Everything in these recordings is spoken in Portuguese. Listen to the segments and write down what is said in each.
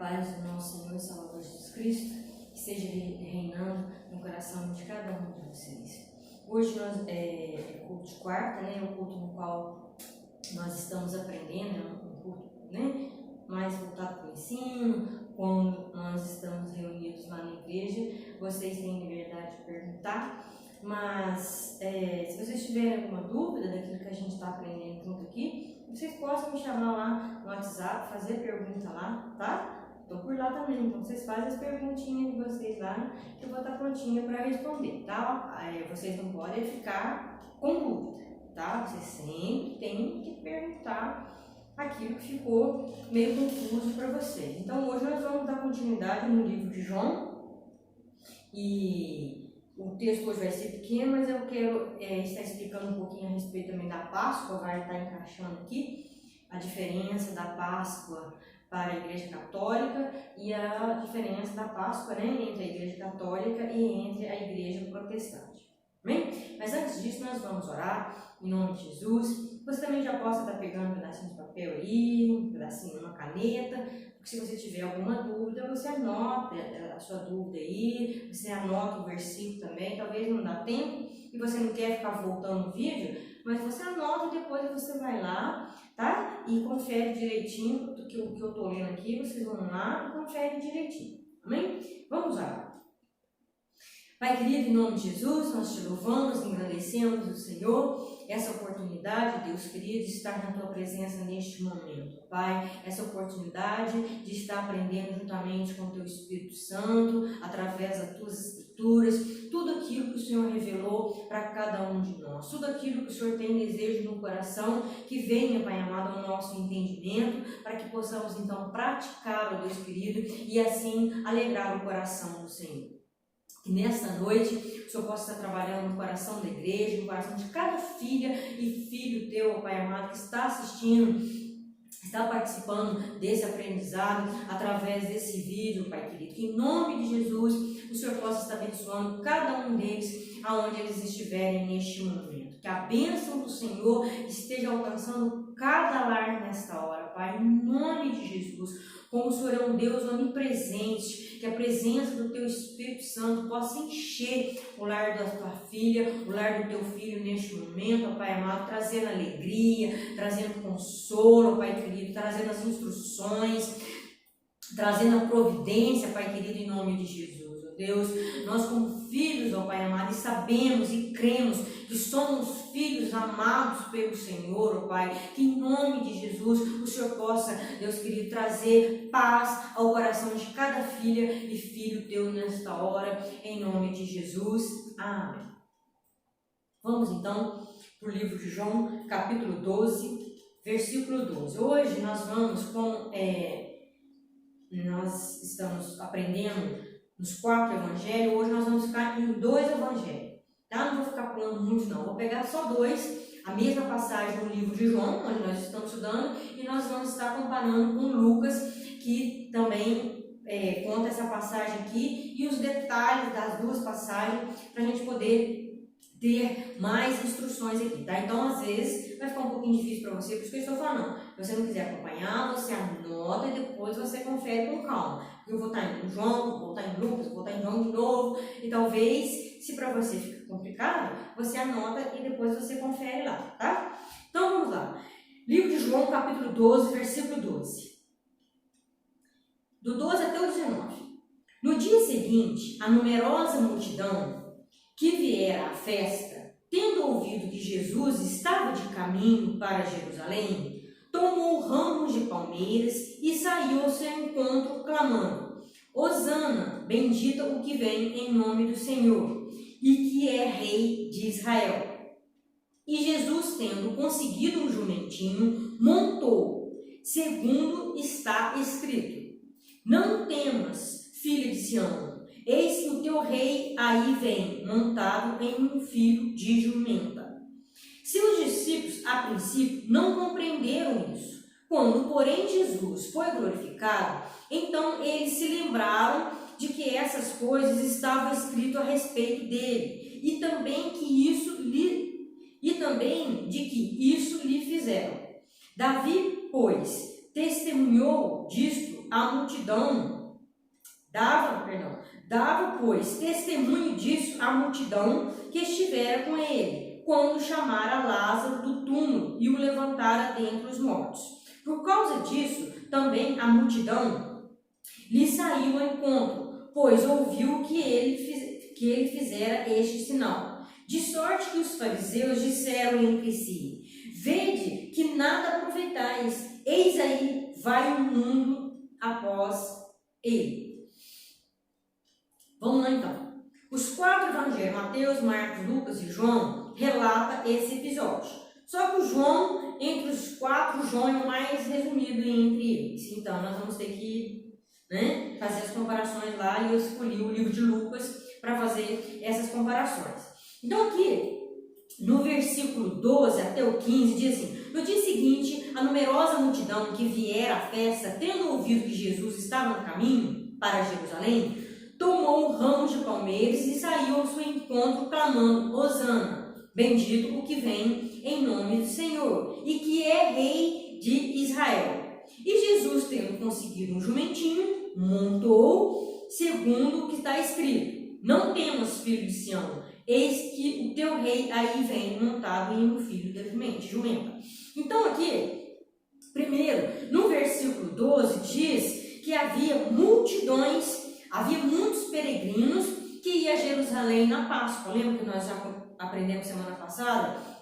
paz do nosso Senhor e Salvador Jesus Cristo esteja reinando no coração de cada um de vocês. Hoje é culto de quarta, né? É o culto no qual nós estamos aprendendo, é um culto, né, mais voltado para o ensino. Quando nós estamos reunidos lá na igreja, vocês têm liberdade de perguntar, mas se vocês tiverem alguma dúvida daquilo que a gente está aprendendo junto aqui, vocês possam me chamar lá no WhatsApp, fazer pergunta lá, tá? Estou por lá também, então vocês fazem as perguntinhas de vocês lá, que eu vou estar prontinha para responder, tá? Vocês não podem ficar com dúvida, tá? Vocês sempre têm que perguntar aquilo que ficou meio confuso para vocês. Então hoje nós vamos dar continuidade no livro de João, e o texto hoje vai ser pequeno, mas eu quero estar explicando um pouquinho a respeito também da Páscoa, vai estar encaixando aqui a diferença da Páscoa para a Igreja Católica e a diferença da Páscoa, né, entre a Igreja Católica e entre a Igreja Protestante. Amém? Mas antes disso nós vamos orar em nome de Jesus. Você também já possa estar pegando um pedacinho de papel aí, um pedacinho, uma caneta, porque se você tiver alguma dúvida, você anota a sua dúvida aí, você anota o versículo também. Talvez não dá tempo e você não quer ficar voltando o vídeo, mas você anota e depois você vai lá, tá? E confere direitinho o que eu estou lendo aqui, vocês vão lá e confere direitinho, amém? Vamos lá. Pai querido, em nome de Jesus, nós te louvamos, engrandecemos o Senhor, essa oportunidade, Deus querido, de estar na Tua presença neste momento, Pai, essa oportunidade de estar aprendendo juntamente com o Teu Espírito Santo, através das Tuas Escrituras, tudo aquilo que o Senhor revelou para cada um de nós, tudo aquilo que o Senhor tem desejo no coração, que venha, Pai amado, ao nosso entendimento, para que possamos então praticar, Deus querido, e assim alegrar o coração do Senhor. Que nesta noite o Senhor possa estar trabalhando no coração da igreja, no coração de cada filha e filho teu, Pai amado, que está assistindo, está participando desse aprendizado através desse vídeo, Pai querido. Que em nome de Jesus o Senhor possa estar abençoando cada um deles aonde eles estiverem neste momento. Que a bênção do Senhor esteja alcançando cada lar nesta hora, Pai, em nome de Jesus. Como o Senhor é um Deus onipresente, que a presença do Teu Espírito Santo possa encher o lar da Tua filha, o lar do Teu filho neste momento, ó Pai amado, trazendo alegria, trazendo consolo, Pai querido, trazendo as instruções, trazendo a providência, Pai querido, em nome de Jesus. Deus, nós como filhos, ó Pai amado, e sabemos e cremos que somos filhos amados pelo Senhor, ó Pai, que em nome de Jesus o Senhor possa, Deus querido, trazer paz ao coração de cada filha e filho teu nesta hora, em nome de Jesus. Amém. Vamos então para o livro de João, capítulo 12, versículo 12. Hoje nós vamos nós estamos aprendendo nos 4 evangelhos, hoje nós vamos ficar em 2 evangelhos, tá? Não vou ficar pulando muito não, vou pegar só 2, a mesma passagem no livro de João, onde nós estamos estudando, e nós vamos estar comparando com Lucas, que também conta essa passagem aqui, e os detalhes das 2 passagens, para a gente poder ter mais instruções aqui, tá? Então, às vezes, vai ficar um pouquinho difícil para você, por isso que eu estou falando. Se você não quiser acompanhar, você anota e depois você confere com calma. Eu vou estar em João, vou estar em Lucas, vou estar em João de novo, e talvez, se para você fica complicado, você anota e depois você confere lá, tá? Então, vamos lá. Livro de João, capítulo 12, versículo 12. Do 12 até o 19. No dia seguinte, a numerosa multidão que viera à festa, tendo ouvido que Jesus estava de caminho para Jerusalém, tomou ramos de palmeiras e saiu ao seu encontro, clamando: Hosana, bendita o que vem em nome do Senhor, e que é rei de Israel. E Jesus, tendo conseguido um jumentinho, montou, segundo está escrito: Não temas, filha de Sião, eis que o teu rei aí vem, montado em um filho de jumenta. Seus discípulos, a princípio, não compreenderam isso. Quando, porém, Jesus foi glorificado, então eles se lembraram de que essas coisas estavam escritas a respeito dele, e também de que isso lhe fizeram. Davi, pois, testemunhou disto Dava, pois, testemunho disso à multidão que estivera com ele, quando chamara Lázaro do túmulo e o levantara dentre os mortos. Por causa disso, também a multidão lhe saiu ao encontro, pois ouviu que ele fizera este sinal. De sorte que os fariseus disseram entre si: vede que nada aproveitais, eis aí vai o mundo após ele. Vamos lá então. Os 4 evangelhos, Mateus, Marcos, Lucas e João, relatam esse episódio. Só que o João, entre os 4, João é o mais resumido entre eles. Então, nós vamos ter que fazer as comparações lá, e eu escolhi o livro de Lucas para fazer essas comparações. Então, aqui, no versículo 12 até o 15, diz assim: no dia seguinte, a numerosa multidão que viera à festa, tendo ouvido que Jesus estava no caminho para Jerusalém, tomou ramos de palmeiras e saiu ao seu encontro, clamando: Hosana, bendito o que vem em nome do Senhor, e que é rei de Israel. E Jesus, tendo conseguido um jumentinho, montou, segundo o que está escrito: não temas, filho de Sião, eis que o teu rei aí vem montado em um filho da jumenta. Então aqui, primeiro, no versículo 12, diz que havia multidões, havia muitos peregrinos que iam a Jerusalém na Páscoa. Lembra que nós já aprendemos semana passada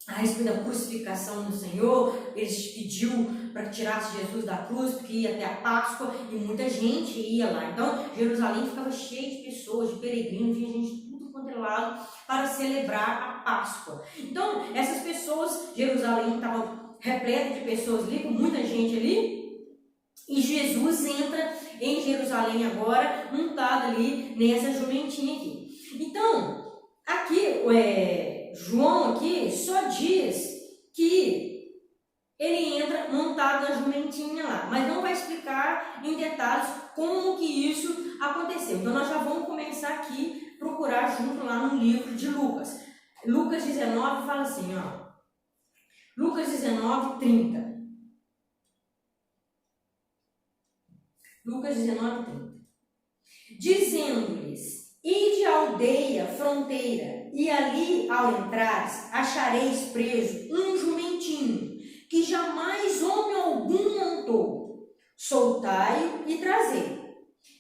a respeito da crucificação do Senhor? Eles pediu para que tirasse Jesus da cruz, porque ia até a Páscoa, e muita gente ia lá. Então, Jerusalém ficava cheia de pessoas, de peregrinos, vinha gente de tudo quanto é lado para celebrar a Páscoa. Então, essas pessoas, Jerusalém estava repleta de pessoas ali, com muita gente ali, e Jesus entra em Jerusalém agora, montado ali nessa jumentinha aqui. Então, aqui, João aqui só diz que ele entra montado na jumentinha lá, mas não vai explicar em detalhes como que isso aconteceu. Então, nós já vamos começar aqui a procurar junto lá no livro de Lucas. Lucas 19 fala assim, ó. Lucas 19, 30. Lucas 19, 30. Dizendo-lhes: ide à aldeia fronteira, e ali, ao entrares, achareis preso um jumentinho, que jamais homem algum montou. Soltai-o e trazei.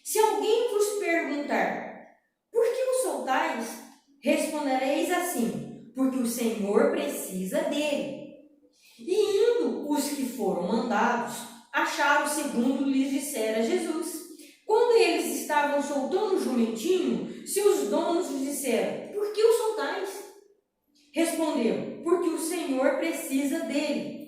Se alguém vos perguntar: por que o soltais? Respondereis assim: porque o Senhor precisa dele. E indo os que foram mandados, acharam segundo lhes dissera Jesus. Quando eles estavam soltando o jumentinho, seus donos lhes disseram: por que o soltais? Responderam: porque o Senhor precisa dele.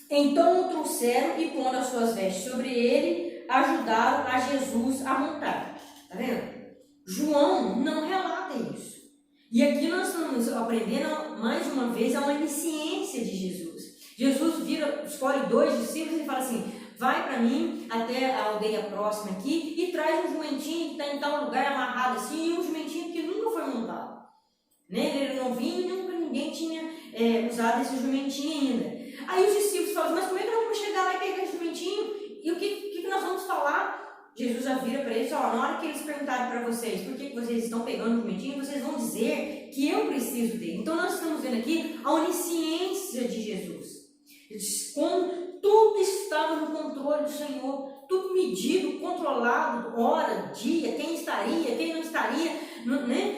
Então o trouxeram e, pondo as suas vestes sobre ele, ajudaram a Jesus a montar. Está vendo? João não relata isso. E aqui nós estamos aprendendo mais uma vez a onisciência de Jesus. Jesus escolhe 2 discípulos e fala assim: vai para mim até a aldeia próxima aqui e traz um jumentinho que está em tal lugar amarrado assim, e um jumentinho que nunca foi montado. Ele era novinho e nunca ninguém tinha usado esse jumentinho ainda. Aí os discípulos falam: mas como é que nós vamos chegar lá e pegar esse jumentinho? E o que nós vamos falar? Jesus já vira para eles: ó, na hora que eles perguntarem para vocês por que vocês estão pegando o jumentinho, vocês vão dizer que eu preciso dele. Então nós estamos vendo aqui a onisciência de Jesus. Como tudo estava no controle do Senhor, tudo medido, controlado, hora, dia, quem estaria, quem não estaria,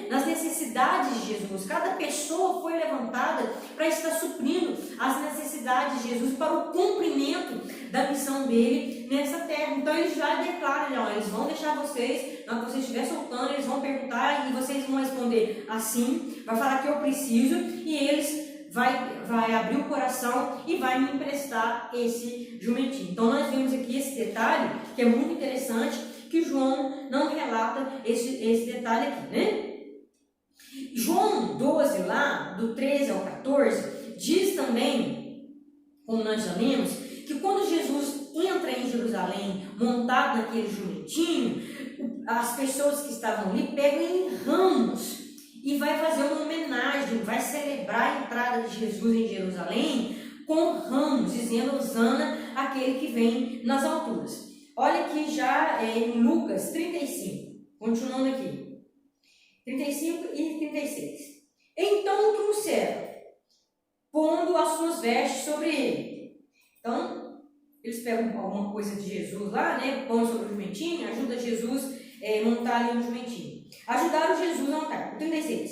nas necessidades de Jesus. Cada pessoa foi levantada para estar suprindo as necessidades de Jesus para o cumprimento da missão dele nessa terra. Então ele já declara: eles vão deixar vocês, na hora que vocês estiverem soltando, eles vão perguntar e vocês vão responder assim, vai falar que eu preciso, e eles vai abrir o coração e vai me emprestar esse jumentinho. Então nós vemos aqui esse detalhe que é muito interessante, que João não relata esse detalhe aqui, João 12 lá, do 13 ao 14, diz também, como nós já lemos, que quando Jesus entra em Jerusalém montado naquele jumentinho, as pessoas que estavam ali pegam em ramos e vai fazer uma homenagem, vai celebrar a entrada de Jesus em Jerusalém com ramos, dizendo Hosana aquele que vem nas alturas. Olha aqui já em Lucas 35, continuando aqui, 35 e 36. Então o trouxeram, pondo as suas vestes sobre ele. Então, eles pegam alguma coisa de Jesus lá, né? Põe sobre o jumentinho, ajuda Jesus a montar ali no jumentinho. Ajudaram Jesus a montar. 36.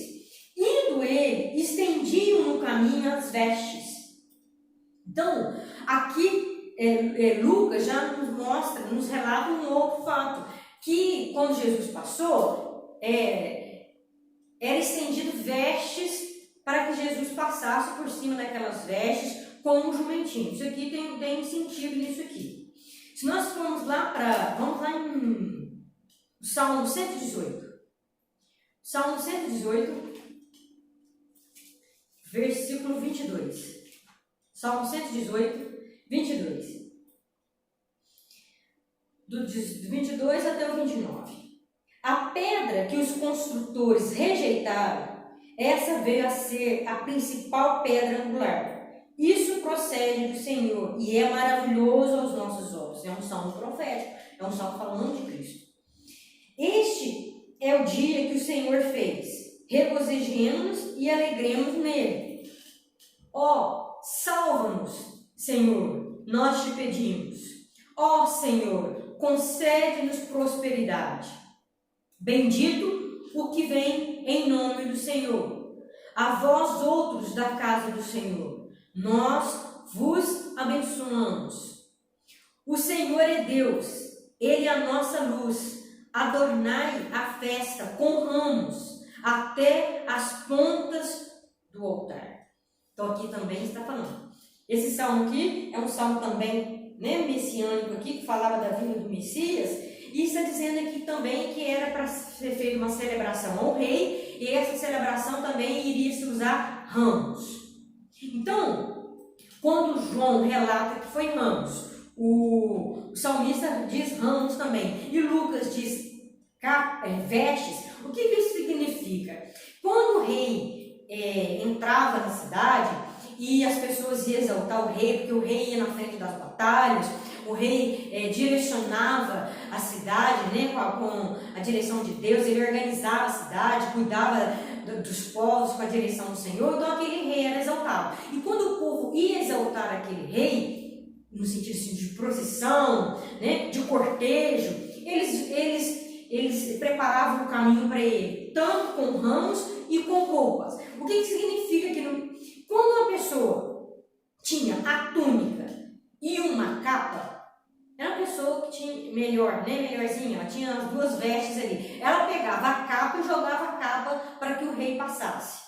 Indo ele, estendiam no caminho as vestes. Então, aqui Lucas já nos mostra, nos relata um outro fato, que quando Jesus passou, era estendido vestes para que Jesus passasse por cima daquelas vestes com um jumentinho. Isso aqui tem sentido nisso aqui. Se nós formos vamos lá em Salmo 118. Salmo 118, versículo 22. Salmo 118, 22. Do 22 até o 29. A pedra que os construtores rejeitaram, essa veio a ser a principal pedra angular. Isso procede do Senhor e é maravilhoso aos nossos olhos. É um salmo profético, é um salmo falando de Cristo. Este é o dia que o Senhor fez. Regozijemo-nos e alegremos nele. Ó, salva-nos, Senhor, nós te pedimos. Ó Senhor, concede-nos prosperidade. Bendito o que vem em nome do Senhor. A vós outros da casa do Senhor, nós vos abençoamos. O Senhor é Deus, Ele é a nossa luz. Adornai a festa com ramos até as pontas do altar. Então aqui também está falando. Esse salmo aqui é um salmo também, né, messiânico aqui, que falava da vinda do Messias. E está dizendo aqui também que era para ser feita uma celebração ao rei, e essa celebração também iria se usar ramos. Então, quando João relata que foi ramos, o salmista diz ramos também, e Lucas diz vestes. O que isso significa? Quando o rei entrava na cidade e as pessoas iam exaltar o rei, porque o rei ia na frente das batalhas, o rei direcionava a cidade, né, com a direção de Deus, ele organizava a cidade, cuidava dos povos com a direção do Senhor, então aquele rei era exaltado. E quando o povo ia exaltar aquele rei, no sentido assim, de procissão, né, de cortejo, eles preparavam o caminho para ele, tanto com ramos e com roupas. O que significa que quando uma pessoa tinha a túnica e uma capa, era uma pessoa que tinha melhorzinha, ela tinha as duas vestes ali. Ela pegava a capa e jogava a capa para que o rei passasse.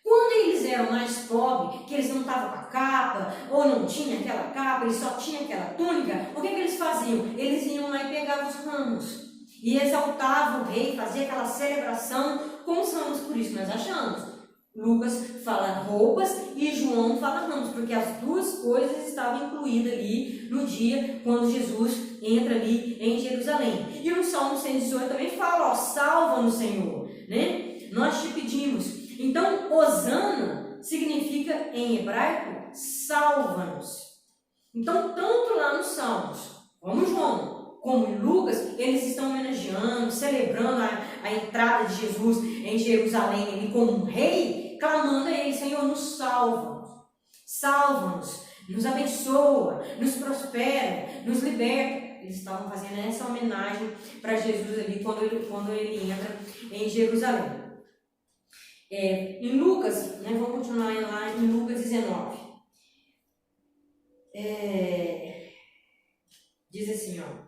Quando eles eram mais pobres, que eles não estavam com a capa, ou não tinham aquela capa, eles só tinham aquela túnica, o que eles faziam? Eles iam lá e pegavam os ramos e exaltavam o rei, fazia aquela celebração com os ramos. Por isso nós achamos, Lucas fala roupas e João fala ramos, porque as duas coisas estavam incluídas ali no dia quando Jesus entra ali em Jerusalém. E no Salmo 118 também fala, ó, salva-nos, Senhor, né? Nós te pedimos. Então, Hosana significa em hebraico salva-nos. Então, tanto lá nos Salmos, como João, como em Lucas, eles estão homenageando, celebrando a entrada de Jesus em Jerusalém, ele como um rei, clamando a ele, Senhor, nos salva-nos, nos abençoa, nos prospera, nos liberta. Eles estavam fazendo essa homenagem para Jesus ali quando ele entra em Jerusalém. Em Lucas, né, vamos continuar lá em Lucas 19. Diz assim, ó.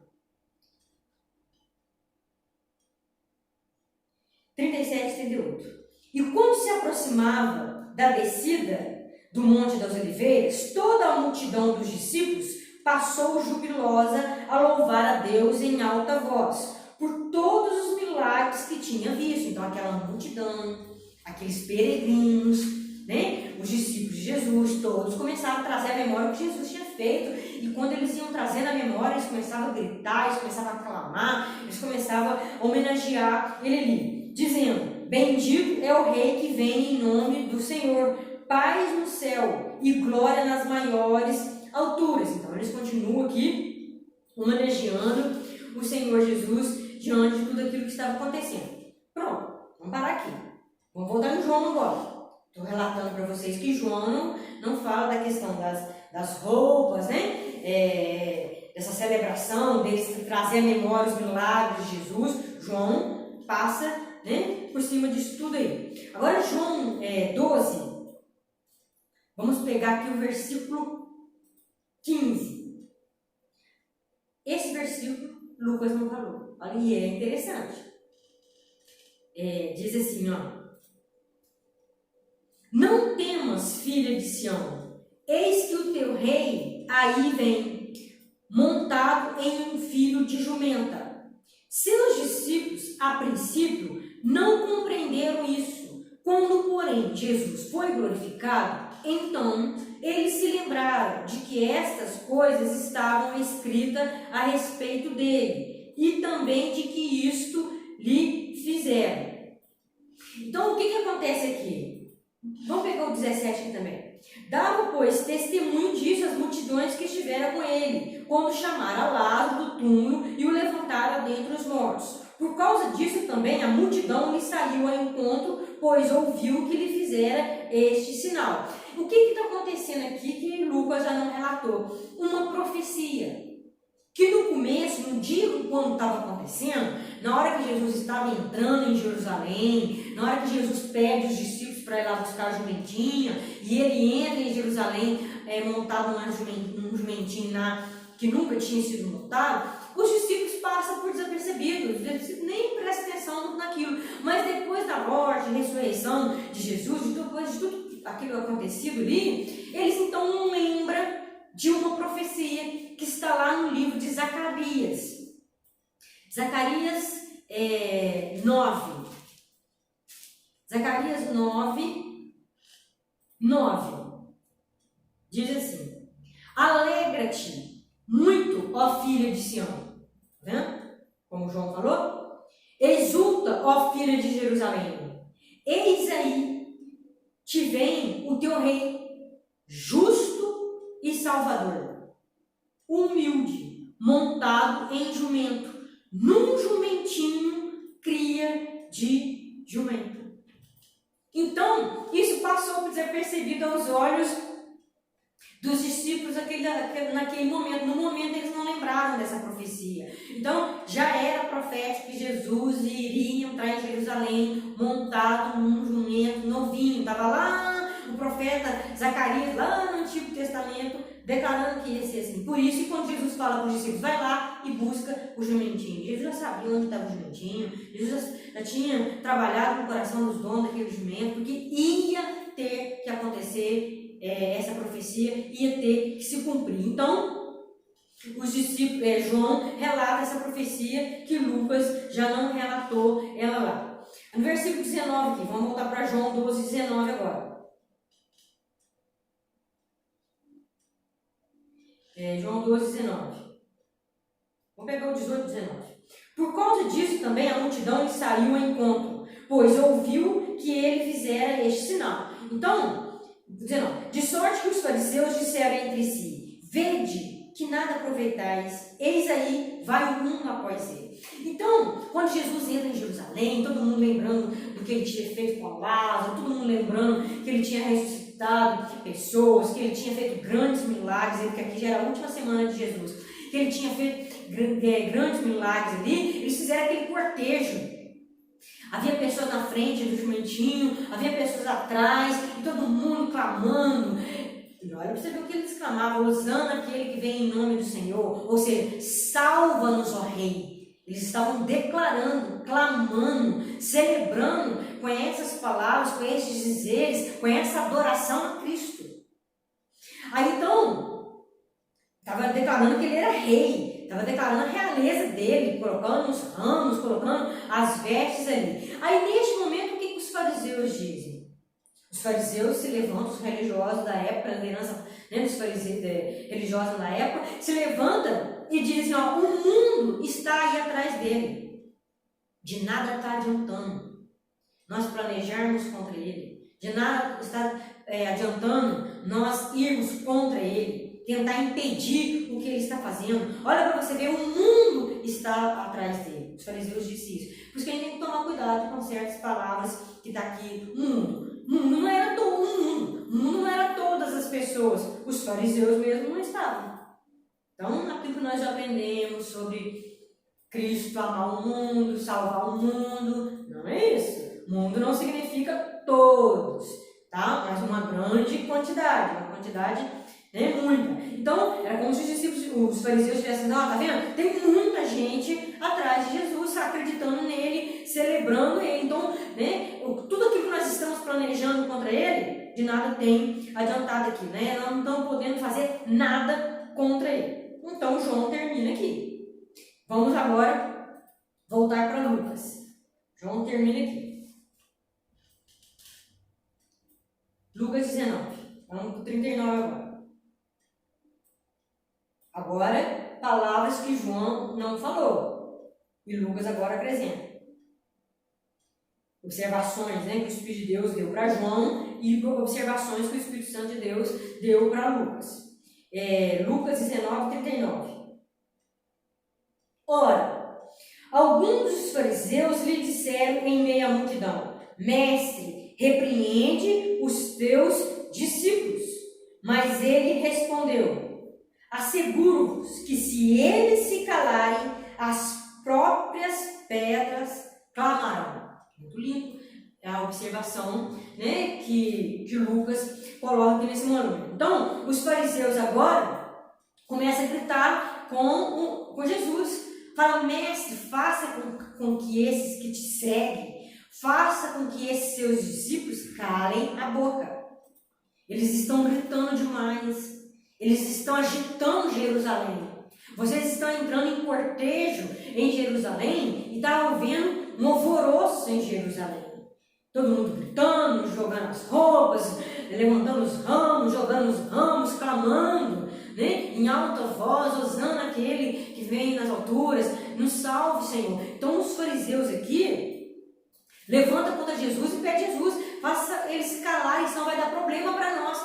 37 e 38. E quando se aproximava da descida do Monte das Oliveiras, toda a multidão dos discípulos passou jubilosa a louvar a Deus em alta voz, por todos os milagres que tinha visto. Então aquela multidão, aqueles peregrinos, né, os discípulos de Jesus, todos começaram a trazer a memória o que Jesus tinha feito. E quando eles iam trazendo a memória, eles começavam a gritar, eles começavam a clamar, eles começavam a homenagear ele ali, dizendo, bendito é o rei que vem em nome do Senhor, paz no céu e glória nas maiores alturas. Então eles continuam aqui homenageando o Senhor Jesus diante de tudo aquilo que estava acontecendo. Pronto, vamos parar aqui. Vamos voltar no João agora. Estou relatando para vocês que João não fala da questão das roupas, né? Dessa celebração, deles trazer à memória os milagres de Jesus. João passa, né, por cima disso tudo aí. Agora, João 12, vamos pegar aqui o versículo 15. Esse versículo Lucas não falou. Olha, e é interessante. Diz assim, ó. Não temas, filha de Sião, eis que o teu rei aí vem, montado em um filho de jumenta. Seus discípulos, a princípio, não compreenderam isso. Quando, porém, Jesus foi glorificado, então eles se lembraram de que estas coisas estavam escritas a respeito dele, e também de que isto lhe fizeram. Então, o que acontece aqui? Vamos pegar o 17 aqui também. Dava, pois, testemunho disso as multidões que estiveram com ele, quando chamaram Lázaro do túmulo e o levantaram dentre os mortos. Por causa disso também a multidão lhe saiu ao encontro, pois ouviu que lhe fizera este sinal. O que está acontecendo aqui que Lucas já não relatou? Uma profecia. Que no começo, no dia quando estava acontecendo, na hora que Jesus estava entrando em Jerusalém, na hora que Jesus pede os discípulos para ir lá buscar a jumentinha, e ele entra em Jerusalém montado num jumentinho lá que nunca tinha sido montado, os discípulos passam por desapercebidos, os discípulos nem prestam atenção naquilo. Mas depois da morte, ressurreição de Jesus, depois de tudo aquilo acontecido ali, eles então lembram de uma profecia que está lá no livro de Zacarias. Zacarias 9. Zacarias 9, 9. Diz assim: alegra-te muito, ó filha de Sião. Tá vendo? Como João falou. Exulta, ó filha de Jerusalém. Eis aí te vem o teu rei, justo e salvador, humilde, montado em jumento, num jumentinho cria de jumento. Então, isso passou por desapercebido aos olhos dos discípulos naquele momento. No momento eles não lembravam dessa profecia. Então, já era profético que Jesus iria entrar em Jerusalém montado num jumento novinho. Estava lá o profeta Zacarias, lá no Antigo Testamento, declarando que ia ser assim. Por isso, quando Jesus fala para os discípulos, vai lá e busca o jumentinho. Jesus já sabia onde estava o jumentinho. Jesus já tinha trabalhado no coração dos donos daquele jumento, porque ia ter que acontecer essa profecia, ia ter que se cumprir. Então, os discípulos, João relata essa profecia que Lucas já não relatou ela lá. No versículo 19 aqui, vamos voltar para João 12, 19 agora. João 12, 19. Vou pegar o 18, 19. Por causa disso também a multidão lhe saiu ao encontro, pois ouviu que ele fizera este sinal. Então, 19. De sorte que os fariseus disseram entre si: vede que nada aproveitais, eis aí vai um após ele. Então, quando Jesus entra em Jerusalém, todo mundo lembrando do que ele tinha feito com Lázaro, todo mundo lembrando que ele tinha ressuscitado pessoas, que ele tinha feito grandes milagres, porque aqui já era a última semana de Jesus, que ele tinha feito grandes milagres ali, eles fizeram aquele cortejo. Havia pessoas na frente do jumentinho, havia pessoas atrás, e todo mundo clamando. E olha para você ver o que eles clamavam: Hosana, aquele que vem em nome do Senhor. Ou seja, salva-nos, ó Rei. Eles estavam declarando, clamando, celebrando com essas palavras, com esses dizeres, com essa adoração a Cristo. Aí então, estava declarando que ele era rei. Estava declarando a realeza dele, colocando os ramos, colocando as vestes ali. Aí, neste momento, o que os fariseus dizem? Os fariseus se levantam, os religiosos da época, a liderança dos fariseus religiosos da época, se levantam e dizem: ó, o mundo está aí atrás dele. De nada está adiantando nós planejarmos contra ele. De nada está adiantando nós irmos contra ele, tentar impedir o que ele está fazendo. Olha para você ver, o mundo está atrás dele. Os fariseus disseram isso. Por isso que a gente tem que tomar cuidado com certas palavras que está aqui. O mundo não era todo mundo. O mundo não era todas as pessoas. Os fariseus mesmo não estavam. Então, aquilo que nós aprendemos sobre Cristo amar o mundo, salvar o mundo, não é isso. Mundo não significa todos, tá? Mas uma grande quantidade, muita. Então, era como se os discípulos, os fariseus tivessem, tá vendo? Tem muita gente atrás de Jesus, acreditando nele, celebrando ele. Então, tudo aquilo que nós estamos planejando contra ele, de nada tem adiantado aqui, né? Nós não estamos podendo fazer nada contra ele. Então, João termina aqui. Vamos agora voltar para Lucas. João termina aqui. Lucas 19. Vamos para o 39 agora. Agora, palavras que João não falou. E Lucas agora acrescenta. Observações, que o Espírito de Deus deu para João e observações que o Espírito Santo de Deus deu para Lucas. Lucas 19, 39. Ora, alguns dos fariseus lhe disseram em meio à multidão: Mestre, repreende os teus discípulos. Mas ele respondeu: Asseguro-vos que se eles se calarem, as próprias pedras clamarão. Muito lindo a observação, que Lucas coloca aqui nesse momento. Então, os fariseus agora começam a gritar com Jesus. Fala: Mestre, faça com que esses que te seguem, faça com que esses seus discípulos calem a boca. Eles estão gritando demais. Eles estão agitando Jerusalém. Vocês estão entrando em cortejo em Jerusalém e está havendo um alvoroço em Jerusalém. Todo mundo gritando, jogando as roupas, levantando os ramos, jogando os ramos, clamando, em alta voz, osando aquele que vem nas alturas, nos salve, Senhor. Então os fariseus aqui levantam contra Jesus e pedem a Jesus: faça eles se calarem, senão vai dar problema para nós.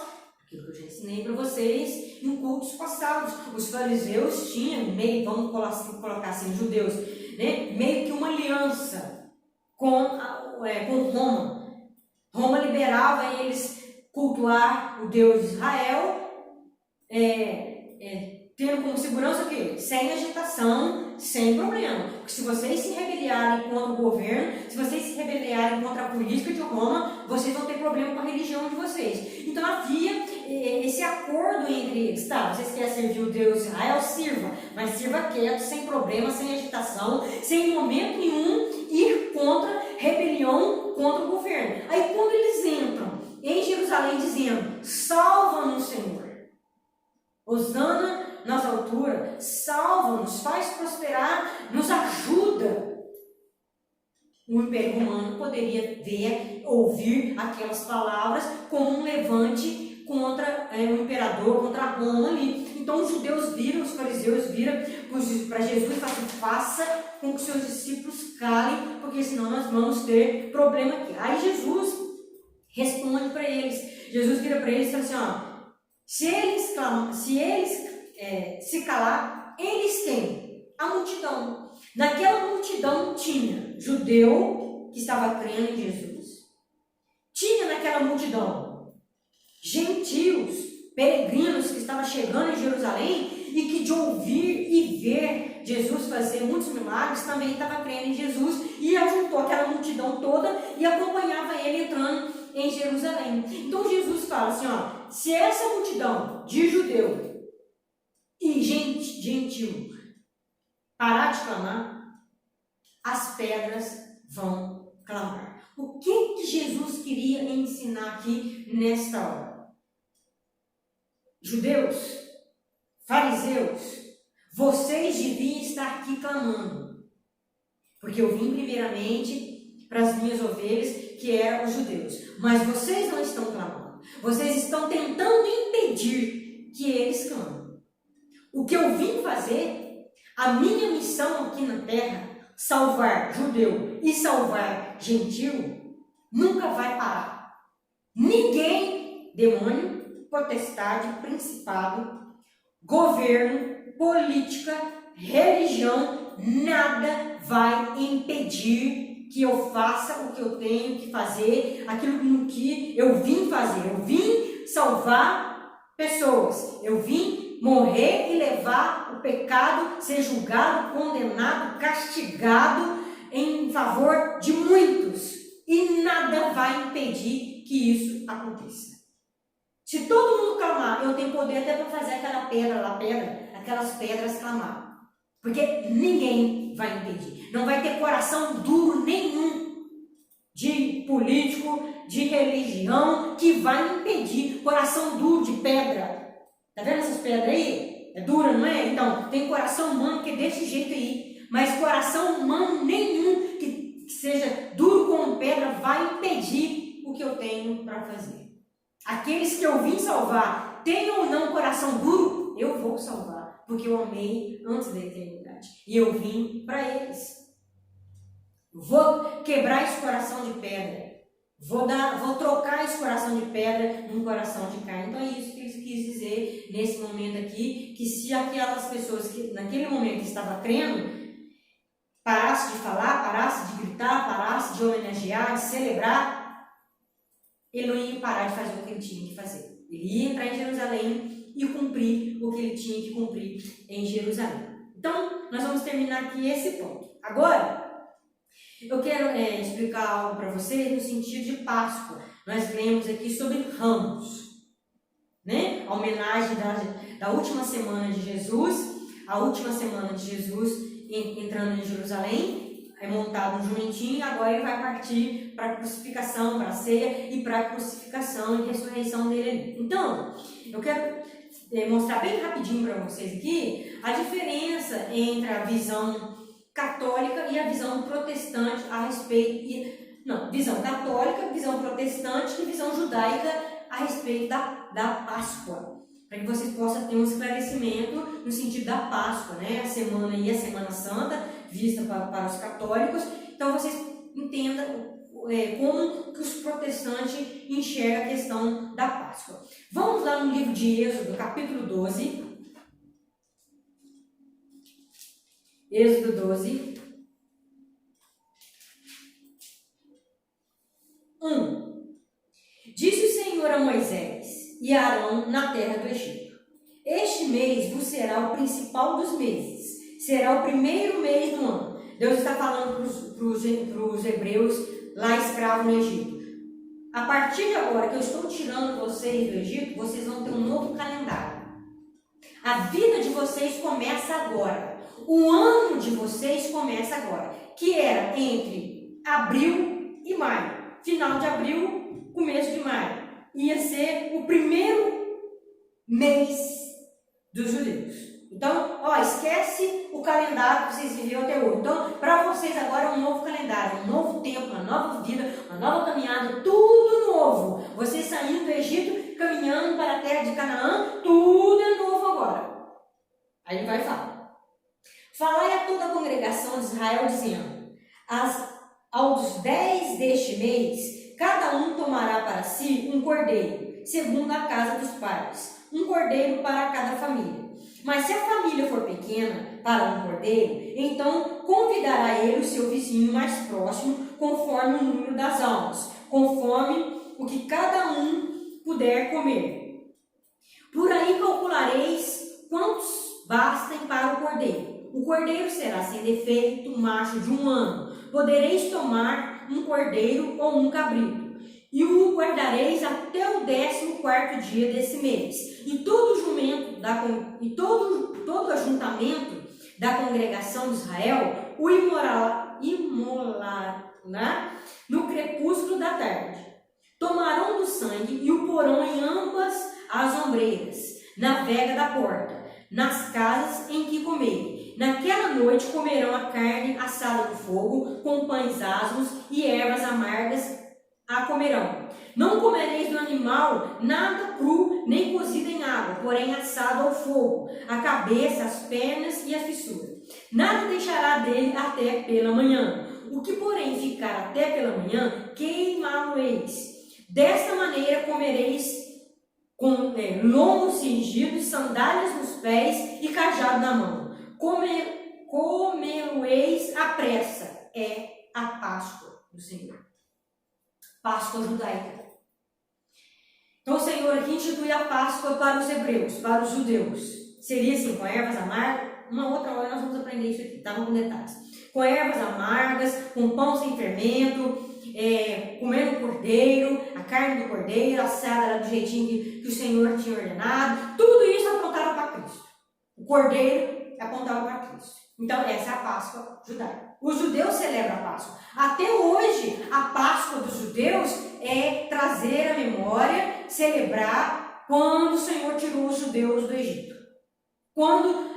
Aquilo que eu já ensinei para vocês em cultos passados. Os fariseus tinham meio, vamos colocar assim, judeus, meio que uma aliança com Roma. Roma liberava eles cultuar o Deus de Israel, tendo como segurança o quê? Sem agitação, sem problema. Porque se vocês se rebeliarem contra o governo, se vocês se rebeliarem contra a política de Roma, vocês vão ter problema com a religião de vocês. Então havia esse acordo entre eles. Tá, vocês querem servir o Deus de Israel? Sirva, mas sirva quieto, sem problema, sem agitação, sem em momento nenhum ir contra rebelião contra o governo. Aí quando eles entram em Jerusalém dizendo: salva-nos, Senhor, hosana nas alturas, salva-nos, faz prosperar, nos ajuda. O Império Romano poderia ouvir aquelas palavras como um levante contra o imperador, contra Roma ali. Então os judeus viram, os fariseus viram para Jesus e falaram: faça com que seus discípulos calem, porque senão nós vamos ter problema aqui. Aí Jesus responde para eles. Jesus vira para eles e fala assim: se eles se calar, eles têm a multidão. Naquela multidão tinha judeu que estava crendo em Jesus, tinha naquela multidão gentios, peregrinos que estavam chegando em Jerusalém e que de ouvir e ver Jesus fazer muitos milagres também estava crendo em Jesus, e ajuntou aquela multidão toda e acompanhava ele entrando em Jerusalém. Então Jesus fala assim: se essa multidão de judeu e gentil parar de clamar, as pedras vão clamar. O que Jesus queria ensinar aqui nesta hora? Judeus, fariseus, vocês deviam estar aqui clamando, porque eu vim primeiramente para as minhas ovelhas, que eram os judeus, mas vocês não estão clamando, vocês estão tentando impedir que eles clamem. O que eu vim fazer, a minha missão aqui na terra, salvar judeu e salvar gentil, nunca vai parar. Ninguém demônio, potestade, principado, governo, política, religião, nada vai impedir que eu faça o que eu tenho que fazer, aquilo que eu vim fazer. Eu vim salvar pessoas, eu vim morrer e levar o pecado, ser julgado, condenado, castigado em favor de muitos. E nada vai impedir que isso aconteça. Se todo mundo clamar, eu tenho poder até para fazer aquelas pedras clamar. Porque ninguém vai impedir. Não vai ter coração duro nenhum de político, de religião, que vai impedir. Coração duro de pedra. Tá vendo essas pedras aí? É dura, não é? Então, tem coração humano que é desse jeito aí. Mas coração humano nenhum que seja duro como pedra vai impedir o que eu tenho para fazer. Aqueles que eu vim salvar, tenham ou não coração duro, eu vou salvar. Porque eu amei antes da eternidade. E eu vim para eles. Vou quebrar esse coração de pedra. Vou trocar esse coração de pedra num coração de carne. Então é isso que ele quis dizer nesse momento aqui. Que se aquelas pessoas que naquele momento estavam crendo, parasse de falar, parasse de gritar, parasse de homenagear, de celebrar, ele não ia parar de fazer o que ele tinha que fazer. Ele ia entrar em Jerusalém e cumprir o que ele tinha que cumprir em Jerusalém. Então, nós vamos terminar aqui esse ponto. Agora, eu quero explicar algo para vocês no sentido de Páscoa. Nós lemos aqui sobre ramos, né? A homenagem da última semana de Jesus, a última semana de Jesus entrando em Jerusalém, é montado um jumentinho e agora ele vai partir para a crucificação, para a ceia e para a crucificação e ressurreição dele. Então, eu quero mostrar bem rapidinho para vocês aqui a diferença entre a visão católica e a visão protestante a respeito... visão católica, visão protestante e visão judaica a respeito da Páscoa. Para que vocês possam ter um esclarecimento no sentido da Páscoa, né? A semana e a Semana Santa, vista para os católicos. Então, vocês entendam como que os protestantes enxergam a questão da Páscoa. Vamos lá no livro de Êxodo, capítulo 12. Êxodo 12. 1. Disse o Senhor a Moisés e a Arão na terra do Egito: este mês vos será o principal dos meses, será o primeiro mês do ano. Deus está falando para os hebreus lá escravos no Egito. A partir de agora que eu estou tirando vocês do Egito, vocês vão ter um novo calendário. A vida de vocês começa agora. O ano de vocês começa agora, que era entre abril e maio. Final de abril, começo de maio. Ia ser o primeiro mês dos judeus. Então, esquece o calendário que vocês viveram até hoje. Então, para vocês agora é um novo calendário, um novo tempo, uma nova vida, uma nova caminhada, tudo novo. Vocês saindo do Egito, caminhando para a terra de Canaã, tudo é novo agora. Aí ele vai falar: falai a toda a congregação de Israel, dizendo: aos 10 deste mês, cada um tomará para si um cordeiro, segundo a casa dos pais, um cordeiro para cada família. Mas se a família for pequena para um cordeiro, então convidará ele o seu vizinho mais próximo, conforme o número das almas, conforme o que cada um puder comer. Por aí calculareis quantos bastem para o cordeiro. O cordeiro será sem defeito, macho de 1 ano. Podereis tomar um cordeiro ou um cabrito, e o guardareis até o 14º dia desse mês. E todo ajuntamento da congregação de Israel o imolará no crepúsculo da tarde. Tomarão do sangue e o porão em ambas as ombreiras, na vega da porta, nas casas em que comerem. Naquela noite comerão a carne assada no fogo, com pães asmos e ervas amargas a comerão. Não comereis do animal nada cru, nem cozido em água, porém assado ao fogo, a cabeça, as pernas e a fissura. Nada deixará dele até pela manhã. O que, porém, ficar até pela manhã, queimá-lo-eis. Desta maneira comereis com lombo cingido, sandálias nos pés e cajado na mão. Comê-lo-eis à pressa. É a Páscoa do Senhor. Páscoa judaica. Então o Senhor aqui institui a Páscoa para os hebreus, para os judeus. Seria assim, com ervas amargas. Uma outra hora nós vamos aprender isso aqui, tá? Com detalhes. Com ervas amargas, com pão sem fermento, comendo cordeiro, a carne do cordeiro, assada do jeitinho que o Senhor tinha ordenado. Tudo isso apontava para Cristo. O cordeiro apontava para Cristo. Então essa é a Páscoa judaica. Os judeus celebram a Páscoa. Até hoje, a Páscoa dos judeus é trazer à memória, celebrar quando o Senhor tirou os judeus do Egito. Quando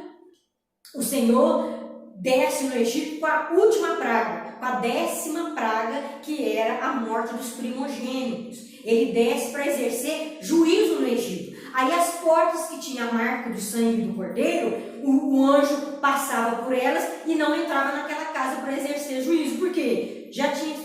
o Senhor desce no Egito com a última praga, com a 10ª praga, que era a morte dos primogênitos. Ele desce para exercer juízo no Egito. Aí as portas que tinham a marca do sangue do cordeiro, o anjo passava por elas e não entrava naquela casa para exercer juízo. Por quê? Já tinha,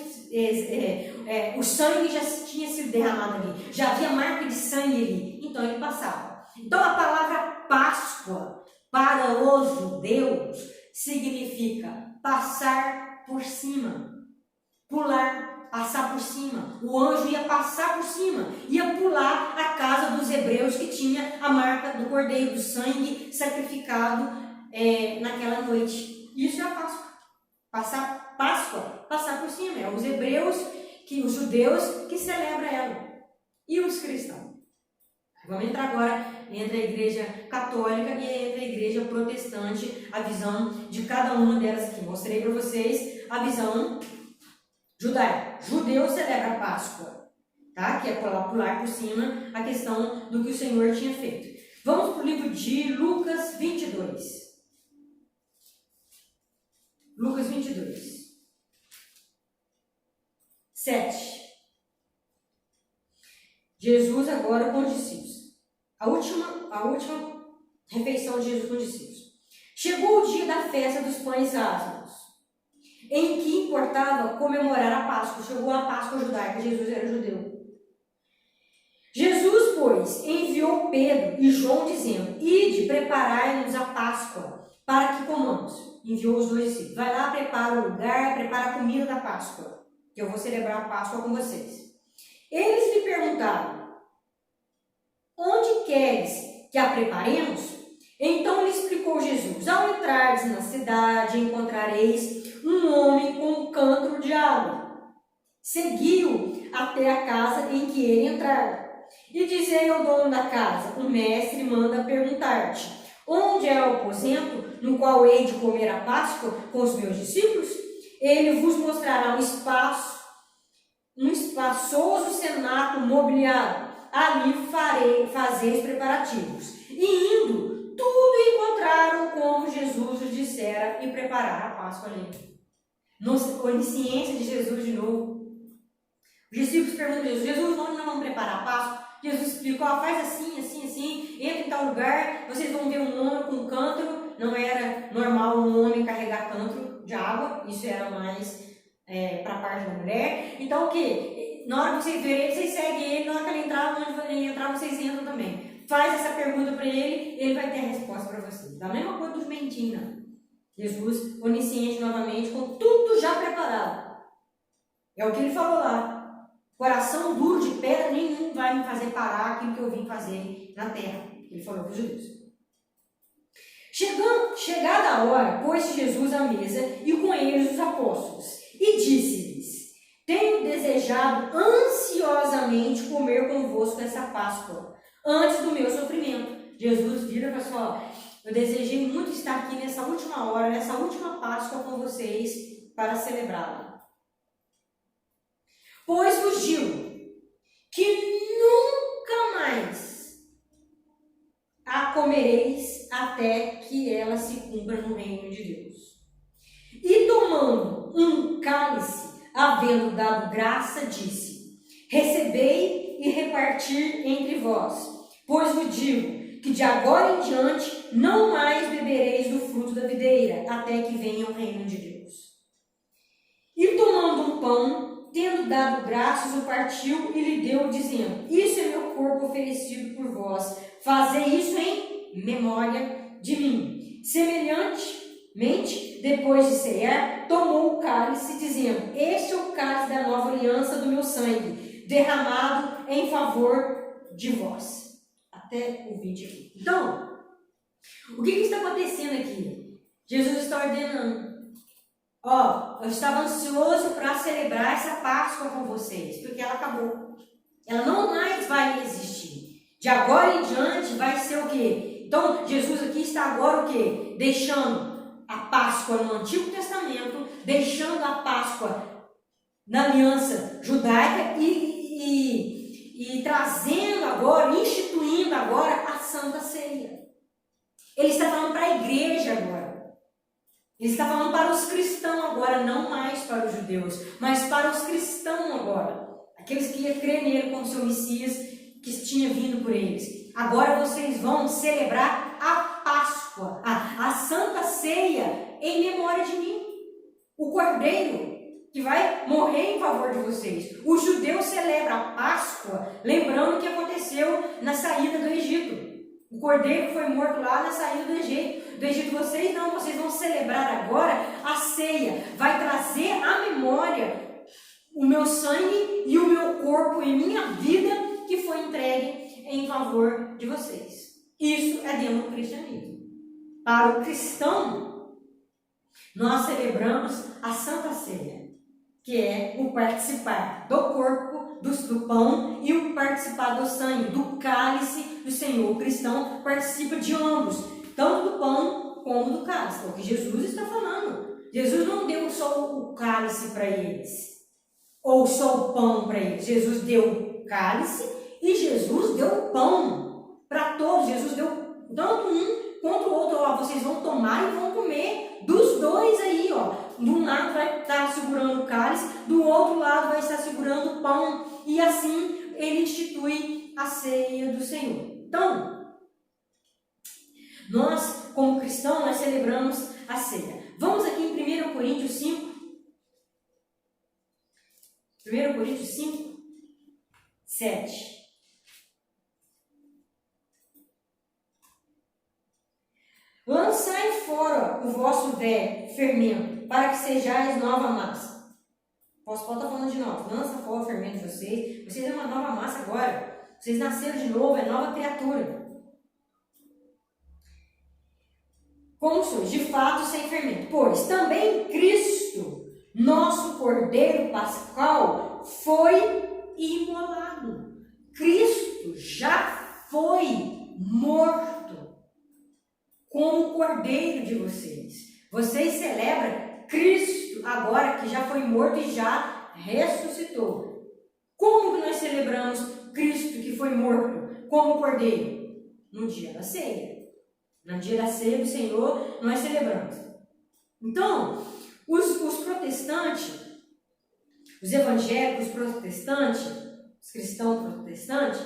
o sangue já tinha sido derramado ali. Já havia marca de sangue ali. Então ele passava. Então a palavra Páscoa para os judeus significa passar por cima, pular, passar por cima. O anjo ia passar por cima, ia pular a casa dos hebreus que tinha a marca do cordeiro, do sangue sacrificado naquela noite. Isso é a Páscoa. Passar por cima. É os hebreus, os judeus que celebram ela. E os cristãos. Vamos entrar agora entre a igreja católica e entre a igreja protestante, a visão de cada uma delas aqui. Mostrei para vocês a visão judaica. Judeu celebra a Páscoa, tá? Que é pular por cima a questão do que o Senhor tinha feito. Vamos para o livro de Lucas 22. Lucas 22. 7. Jesus agora com os discípulos. A última refeição de Jesus com os discípulos. Chegou o dia da festa dos pães asmos, em que importava comemorar a Páscoa. Chegou a Páscoa judaica, Jesus era judeu. Jesus, pois, enviou Pedro e João dizendo: ide, preparai-nos a Páscoa, para que comamos. Enviou os 2 discípulos. Vai lá, prepara o lugar, prepara a comida da Páscoa, que eu vou celebrar a Páscoa com vocês. Eles lhe perguntaram: onde queres que a preparemos? Então lhe explicou Jesus: ao entrares na cidade, encontrareis um homem com um cântaro de água. Segui-o até a casa em que ele entrar. E dizei ao dono da casa: o mestre manda perguntar-te: onde é o aposento no qual hei de comer a Páscoa com os meus discípulos? Ele vos mostrará um espaçoso cenáculo mobiliado. Ali fazeis preparativos. E indo, tudo encontraram como Jesus os dissera e prepararam a Páscoa ali. Onisciência de Jesus de novo. Os discípulos perguntam a Jesus: onde nós vamos preparar a Páscoa? Jesus explica: faz assim, assim, assim, entra em tal lugar, vocês vão ver um homem com um cântaro. Não era normal um homem carregar cântaro de água, isso era mais para a parte da mulher. Então o que? Na hora que vocês verem ele, vocês seguem ele. Na hora que ele entrar, onde ele entrar, vocês entram também. Faz essa pergunta para ele vai ter a resposta para vocês. Da mesma coisa dos mendigos. Jesus, onisciente novamente, com tudo já preparado. É o que ele falou lá. Coração duro de pedra, nenhum vai me fazer parar aquilo que eu vim fazer na terra. Ele falou para os judeus. Chegada a hora, pôs Jesus à mesa e com eles os apóstolos. E disse-lhes: tenho desejado ansiosamente comer convosco essa Páscoa, antes do meu sofrimento. Jesus vira para falar: eu desejei muito estar aqui nessa última hora, nessa última Páscoa com vocês, para celebrá-la. Pois vos digo que nunca mais a comereis até que ela se cumpra no reino de Deus. E tomando um cálice, havendo dado graça, disse: recebei e repartir entre vós, pois vos digo que de agora em diante não mais bebereis do fruto da videira, até que venha o reino de Deus. E tomando um pão, tendo dado graças, o partiu e lhe deu, dizendo: Isso é meu corpo oferecido por vós. Fazei isso em memória de mim. Semelhantemente, depois de cear, tomou o cálice, dizendo: Este é o cálice da nova aliança do meu sangue, derramado em favor de vós. Até o 20 aqui. Então, o que está acontecendo aqui? Jesus está ordenando. Eu estava ansioso para celebrar essa Páscoa com vocês, porque ela acabou. Ela não mais vai existir. De agora em diante vai ser o quê? Então, Jesus aqui está agora o quê? Deixando a Páscoa no Antigo Testamento, deixando a Páscoa na aliança judaica e trazendo agora, instituindo agora a Santa Ceia. Ele está falando para a igreja agora. Ele está falando para os cristãos agora, não mais para os judeus, mas para os cristãos agora. Aqueles que iam crer nele como seu Messias, que tinha vindo por eles. Agora vocês vão celebrar a Páscoa, a Santa Ceia, em memória de mim. O Cordeiro que vai morrer em favor de vocês. O judeu celebra a Páscoa, lembrando o que aconteceu na saída do Egito. O Cordeiro foi morto lá na saída do Egito. Vocês não, vocês vão celebrar agora a ceia. Vai trazer à memória o meu sangue e o meu corpo e minha vida que foi entregue em favor de vocês. Isso é dentro do cristianismo. Para o cristão, nós celebramos a Santa Ceia, que é o participar do corpo, do pão e o participar do sangue, do cálice do Senhor. O cristão participa de ambos, tanto do pão como do cálice. É o que Jesus está falando. Jesus não deu só o cálice para eles, ou só o pão para eles. Jesus deu o cálice e Jesus deu o pão para todos. Jesus deu tanto um quanto o outro. Vocês vão tomar e vão comer dos dois aí, De um lado vai estar segurando o cálice, do outro lado vai estar segurando o pão. E assim ele institui a ceia do Senhor. Então, nós, como cristãos, nós celebramos a ceia. Vamos aqui em 1 Coríntios 5. 1 Coríntios 5, 7. Lançai fora o vosso velho fermento, para que sejais nova massa. O apóstolo está falando de nós. Lança fora o fermento de vocês. Vocês é uma nova massa agora. Vocês nasceram de novo, é nova criatura. Como sois, de fato, sem fermento. Pois também Cristo, nosso Cordeiro Pascal, foi imolado. Cristo já foi morto como Cordeiro de vocês. Vocês celebram Cristo agora que já foi morto e já ressuscitou. Como que nós celebramos Cristo que foi morto como Cordeiro? No dia da ceia. No dia da ceia do Senhor, nós celebramos. Então, os protestantes, os evangélicos protestantes, os cristãos protestantes,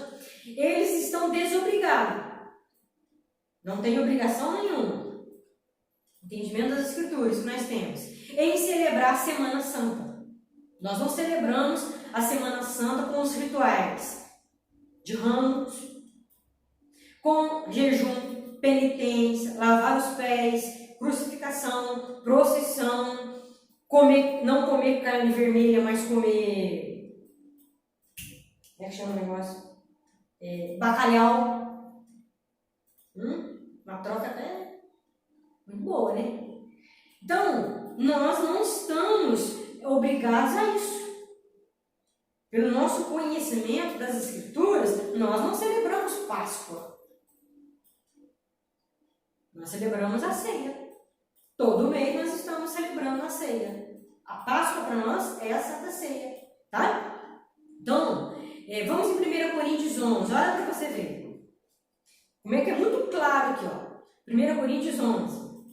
eles estão desobrigados. Não tem obrigação nenhuma. Entendimento das Escrituras que nós temos. Em celebrar a Semana Santa. Nós não celebramos a Semana Santa com os rituais de ramos, com jejum, penitência, lavar os pés, crucificação, procissão, não comer carne vermelha, mas comer, como é que chama o negócio? Bacalhau. Uma troca até muito boa, né? Então, nós não estamos obrigados a isso. Pelo nosso conhecimento das Escrituras, nós não celebramos Páscoa. Nós celebramos a ceia. Todo mês nós estamos celebrando a ceia. A Páscoa para nós é a Santa Ceia. Tá? Então, vamos em 1 Coríntios 11. Olha para você ver. Como é que é muito claro aqui, ó. 1 Coríntios 11,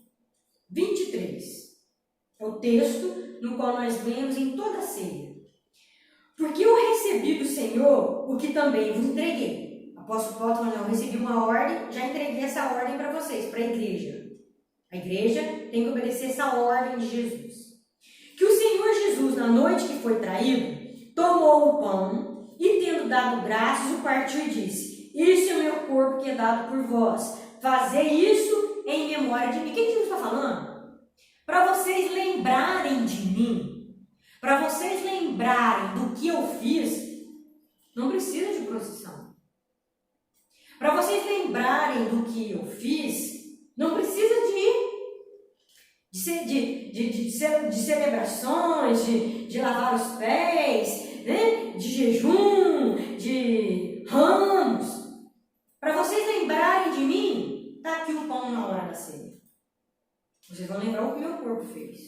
23. É o texto no qual nós lemos em toda a ceia. Porque eu recebi do Senhor o que também vos entreguei. Apóstolo Paulo falou, eu recebi uma ordem, já entreguei essa ordem para vocês, para a igreja. A igreja tem que obedecer essa ordem de Jesus. Que o Senhor Jesus, na noite que foi traído, tomou o pão e, tendo dado graças, o partiu e disse: isso é o meu corpo que é dado por vós. Fazei isso em memória de mim. O que Jesus está falando? Para vocês lembrarem de mim, para vocês lembrarem do que eu fiz, não precisa de procissão. Para vocês lembrarem do que eu fiz, não precisa de celebrações, de lavar os pés, né? De jejum, de ramos. Para vocês lembrarem de mim, está aqui o pão na hora da ceia. Vocês vão lembrar o que meu corpo fez.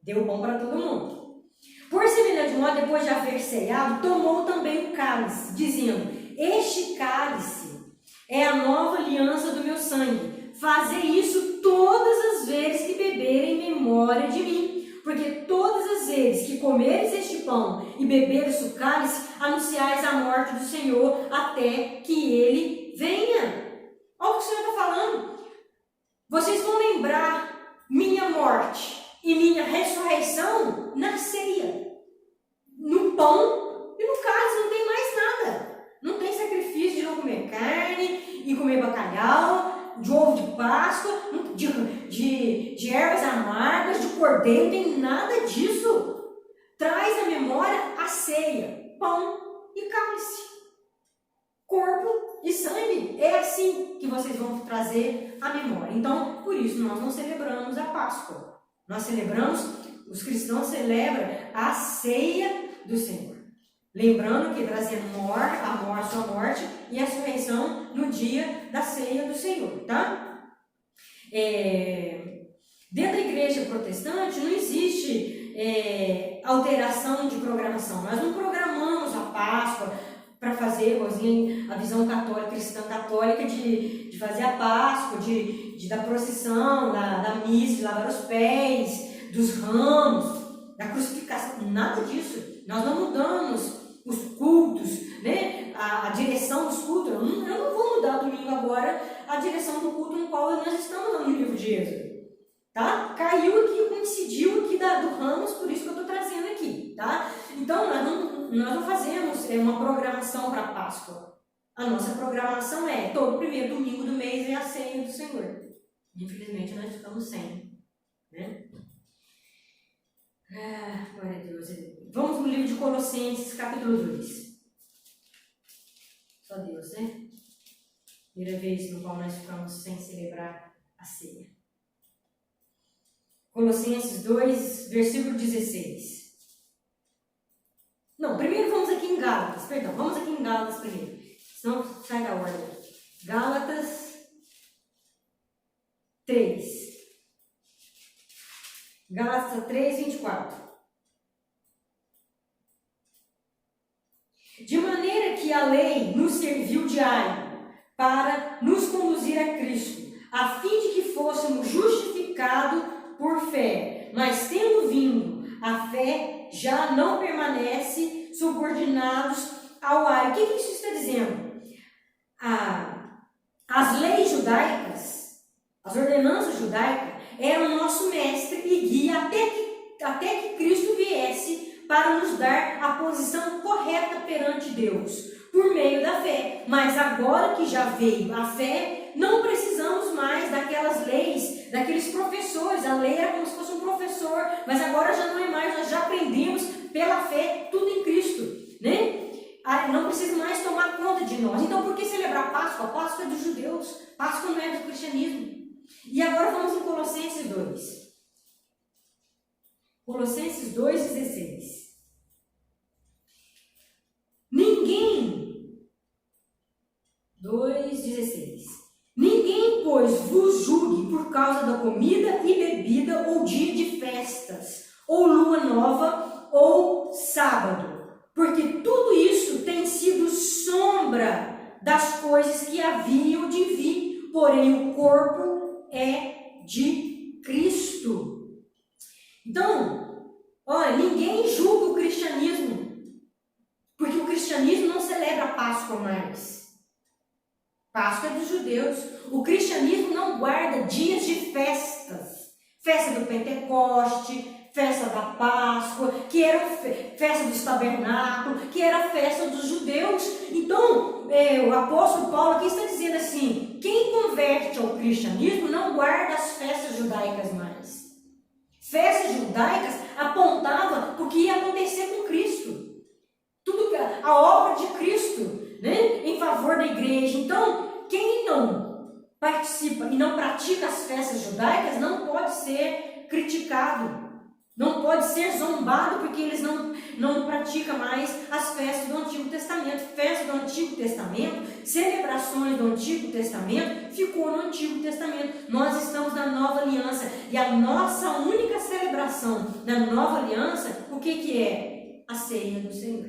Deu pão para todo mundo. Por semelhante modo, depois de haver ceado, tomou também o cálice, dizendo: este cálice é a nova aliança do meu sangue. Fazei isso todas as vezes que beberem em memória de mim. Porque todas as vezes que comeres este pão e beberes o cálice, anunciais a morte do Senhor até que ele venha. Olha o que o Senhor está falando. Vocês vão lembrar minha morte e minha ressurreição na ceia. No pão e no cálice, não tem mais nada. Não tem sacrifício de não comer carne e comer bacalhau, de ovo de Páscoa, de ervas amargas, de cordeiro, não tem nada disso. Traz à memória a ceia, pão e cálice, corpo e sangue. É assim que vocês vão trazer à memória. Então, por isso, nós não celebramos a Páscoa. Nós celebramos, os cristãos celebram a ceia do Senhor. Lembrando que trazia a sua morte e a ressurreição no dia da ceia do Senhor, tá? Dentro da igreja protestante não existe alteração de programação. Nós não programamos a Páscoa para fazer a visão católica, cristã católica de fazer a Páscoa, da procissão, da missa, de lavar os pés, dos ramos, da crucificação, nada disso. Nós não mudamos os cultos, né? A direção dos cultos. Eu não vou mudar domingo agora a direção do culto no qual nós estamos no livro de Êxodo. Tá? Caiu aqui, coincidiu aqui do Ramos, por isso que eu estou trazendo aqui. Tá? Então, nós não fazemos uma programação para a Páscoa. A nossa programação é todo primeiro domingo do mês é a ceia do Senhor. Infelizmente, nós ficamos sem. Né? Glória a Deus. Vamos no livro de Colossenses, capítulo 2. Só Deus, né? Primeira vez no qual nós ficamos sem celebrar a ceia. Colossenses 2, versículo 16. Não, primeiro vamos aqui em Gálatas, perdão. Vamos aqui em Gálatas primeiro. Senão sai da ordem. Gálatas 3. Gálatas 3, 24. De maneira que a lei nos serviu de aio para nos conduzir a Cristo, a fim de que fôssemos justificados por fé. Mas tendo vindo a fé, já não permanece subordinados ao aio. O que isso está dizendo? As leis judaicas, as ordenanças judaicas, eram o nosso mestre e guia até que Cristo viesse para nos dar a posição correta perante Deus, por meio da fé. Mas agora que já veio a fé, não precisamos mais daquelas leis, daqueles professores. A lei era como se fosse um professor, mas agora já não é mais, nós já aprendemos pela fé tudo em Cristo, né? Não precisa mais tomar conta de nós. Então, por que celebrar Páscoa? A Páscoa é dos judeus, Páscoa não é do cristianismo. E agora vamos em Colossenses 2. Colossenses 2,16. Ninguém, 2,16. Ninguém, pois, vos julgue por causa da comida e bebida, ou dia de festas, ou lua nova, ou sábado, porque tudo isso tem sido sombra das coisas que haviam de vir, porém o corpo é de Cristo. Então, olha, ninguém julga o cristianismo, porque o cristianismo não celebra a Páscoa mais. Páscoa é dos judeus. O cristianismo não guarda dias de festas. Festa do Pentecoste, festa da Páscoa, que era festa dos tabernáculos, que era a festa dos judeus. Então, o apóstolo Paulo aqui está dizendo assim, quem converte ao cristianismo não guarda as festas judaicas mais. Festas judaicas apontavam para o que ia acontecer com Cristo. Tudo a obra de Cristo, né, em favor da igreja. Então, quem não participa e não pratica as festas judaicas não pode ser criticado. Não pode ser zombado porque eles não praticam mais as festas do Antigo Testamento. Festas do Antigo Testamento, celebrações do Antigo Testamento, ficou no Antigo Testamento. Nós estamos na Nova Aliança e a nossa única celebração na Nova Aliança, o que é? A ceia do Senhor.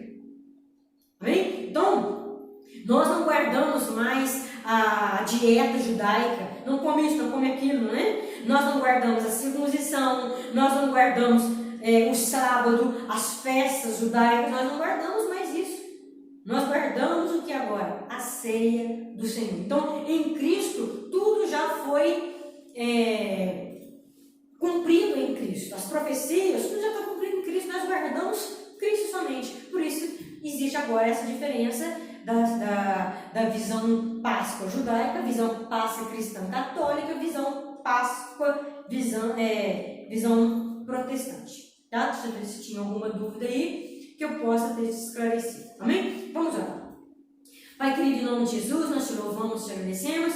Amém? Então, nós não guardamos mais a dieta judaica, não come isso, não come aquilo, não é? Nós não guardamos a circuncisão, nós não guardamos o sábado, as festas judaicas, nós não guardamos mais isso. Nós guardamos o que agora? A ceia do Senhor. Então, em Cristo, tudo já foi cumprido em Cristo. As profecias, tudo já está cumprido em Cristo, nós guardamos Cristo somente. Por isso, existe agora essa diferença da visão Páscoa judaica, visão Páscoa cristã católica, visão Páscoa, visão protestante. Tá? Deixa eu ver se tinha alguma dúvida aí que eu possa ter esclarecido. Amém? Vamos lá. Pai querido, em nome de Jesus, nós te louvamos, te agradecemos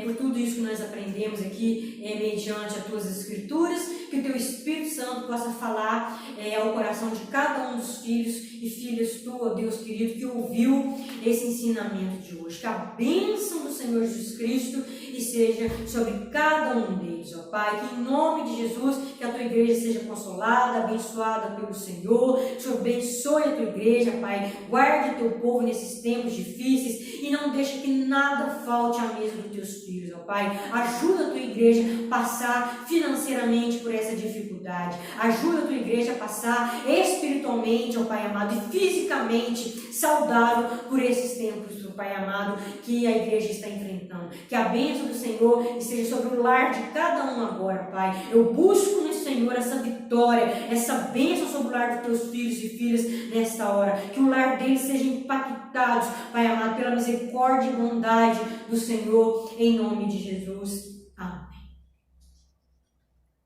por tudo isso que nós aprendemos aqui mediante as tuas escrituras, que o teu Espírito Santo possa falar ao coração de cada um dos filhos e filhas tua, Deus querido, que ouviu esse ensinamento de hoje. Que a bênção do Senhor Jesus Cristo seja sobre cada um deles, ó Pai, que em nome de Jesus, que a tua igreja seja consolada, abençoada pelo Senhor, que o Senhor abençoe a tua igreja, Pai, guarde o teu povo nesses tempos difíceis e não deixe que nada falte à mesa dos teus filhos, ó Pai. Ajuda a tua igreja a passar financeiramente por essa dificuldade, ajuda a tua igreja a passar espiritualmente, ó Pai amado, e fisicamente saudável por esses tempos, ó Pai amado, que a igreja está enfrentando. Que a bênção do Senhor esteja sobre o lar de cada um agora, Pai. Eu busco no Senhor essa vitória, essa bênção sobre o lar dos teus filhos e filhas nesta hora. Que o lar deles seja impactado, Pai amado, pela misericórdia e bondade do Senhor, em nome de Jesus. Amém.